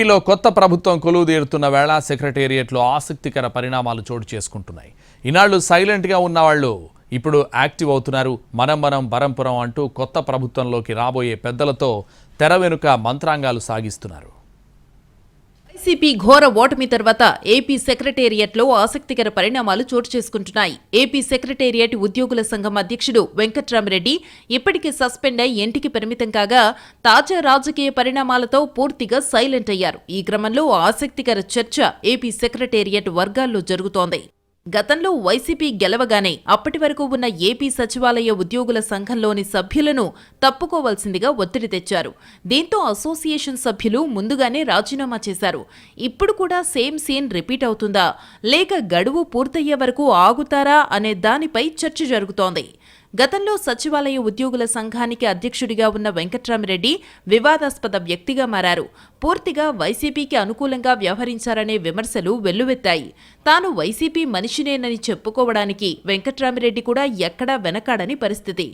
ఏపీలో కొత్త ప్రభుత్వం కొలువుదీరుతున్న వేళ సెక్రటేరియట్లో ఆసక్తికర పరిణామాలు చోటు చేసుకుంటున్నాయి. ఈనాళ్లు సైలెంట్గా ఉన్నవాళ్లు ఇప్పుడు యాక్టివ్ అవుతున్నారు. మనం బరంపురం అంటూ కొత్త ప్రభుత్వంలోకి రాబోయే పెద్దలతో తెర వెనుక మంత్రాంగాలు సాగిస్తున్నారు. వైసీపీ ఘోర ఓటమి తర్వాత ఏపీ సెక్రటేరియట్లో ఆసక్తికర పరిణామాలు చోటు చేసుకుంటున్నాయి. ఏపీ సెక్రటేరియట్ ఉద్యోగుల సంఘం అధ్యక్షుడు వెంకట్రామిరెడ్డి ఇప్పటికే సస్పెండ్ అయి ఇంటికి పరిమితం కాగా తాజా రాజకీయ పరిణామాలతో పూర్తిగా సైలెంట్ అయ్యారు. ఈ క్రమంలో ఆసక్తికర చర్చ ఏపీ సెక్రటేరియట్ వర్గాల్లో జరుగుతోంది. గతంలో వైసీపీ గెలవగానే అప్పటి వరకు ఉన్న ఏపీ సచివాలయ ఉద్యోగుల సంఘంలోని సభ్యులను తప్పుకోవాల్సిందిగా ఒత్తిడి తెచ్చారు. దీంతో అసోసియేషన్ సభ్యులు ముందుగానే రాజీనామా చేశారు. ఇప్పుడు కూడా సేమ్ సీన్ రిపీట్ అవుతుందా, లేక గడువు పూర్తయ్యే వరకు ఆగుతారా అనే దానిపై చర్చ జరుగుతోంది. గతంలో సచివాలయ ఉద్యోగుల సంఘానికి అధ్యక్షుడిగా ఉన్న వెంకట్రామిరెడ్డి వివాదాస్పద వ్యక్తిగా మారారు. పూర్తిగా వైసీపీకి అనుకూలంగా వ్యవహరించారనే విమర్శలు వెల్లువెత్తాయి. తాను వైసీపీ మనిషినేనని చెప్పుకోవడానికి వెంకట్రామిరెడ్డి కూడా ఎక్కడా వెనకాడని పరిస్థితి.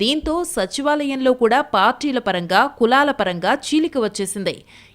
దీంతో సచివాలయంలో కూడా పార్టీల పరంగా, కులాల పరంగా చీలిక వచ్చేసింది.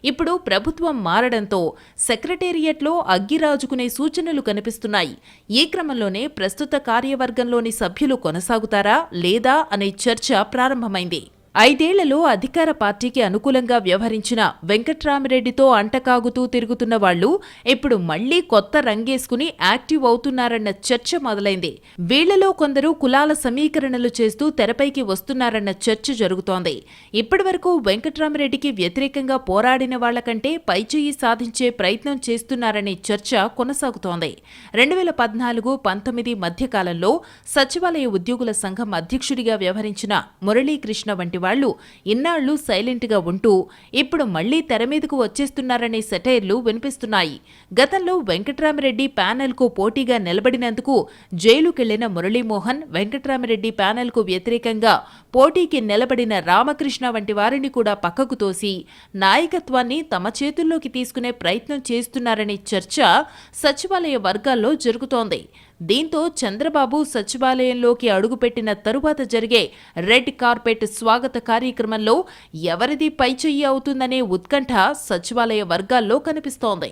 ఇప్పుడు ప్రభుత్వం మారడంతో సెక్రటేరియట్లో అగ్గిరాజుకునే సూచనలు కనిపిస్తున్నాయి. ఈ క్రమంలోనే ప్రస్తుత కార్యవర్గంలోని సభ్యులు కొనసాగుతారా లేదా అనే చర్చ ప్రారంభమైంది. 5 ఏళ్లలో అధికార పార్టీకి అనుకూలంగా వ్యవహరించిన వెంకట్రామిరెడ్డితో అంటకాగుతూ తిరుగుతున్న వాళ్లు ఇప్పుడు మళ్లీ కొత్త రంగేసుకుని యాక్టివ్ అవుతున్నారన్న చర్చ మొదలైంది. వీళ్లలో కొందరు కులాల సమీకరణలు చేస్తూ తెరపైకి వస్తున్నారన్న చర్చ జరుగుతోంది. ఇప్పటివరకు వెంకట్రామిరెడ్డికి వ్యతిరేకంగా పోరాడిన వాళ్లకంటే పైచేయి సాధించే ప్రయత్నం చేస్తున్నారనే చర్చ కొనసాగుతోంది. 2014-19 మధ్యకాలంలో సచివాలయ ఉద్యోగుల సంఘం అధ్యక్షుడిగా వ్యవహరించిన మురళీకృష్ణ వంటి వాళ్లు ఇన్నాళ్లు సైలెంట్గా ఉంటూ ఇప్పుడు మళ్లీ తెరమీదకు వచ్చేస్తున్నారనే సెటైర్లు వినిపిస్తున్నాయి. గతంలో వెంకట్రామిరెడ్డి ప్యానెల్కు పోటీగా నిలబడినందుకు జైలుకెళ్లిన మురళీమోహన్, వెంకట్రామిరెడ్డి ప్యానెల్కు వ్యతిరేకంగా పోటీకి నిలబడిన రామకృష్ణ వంటి వారిని కూడా పక్కకు తోసి నాయకత్వాన్ని తమ చేతుల్లోకి తీసుకునే ప్రయత్నం చేస్తున్నారనే చర్చ సచివాలయ వర్గాల్లో జరుగుతోంది. దీంతో చంద్రబాబు సచివాలయంలోకి అడుగుపెట్టిన తరువాత జరిగే రెడ్ కార్పెట్ స్వాగత కార్యక్రమంలో ఎవరిది పైచెయ్యి అవుతుందనే ఉత్కంఠ సచివాలయ వర్గాల్లో కనిపిస్తోంది.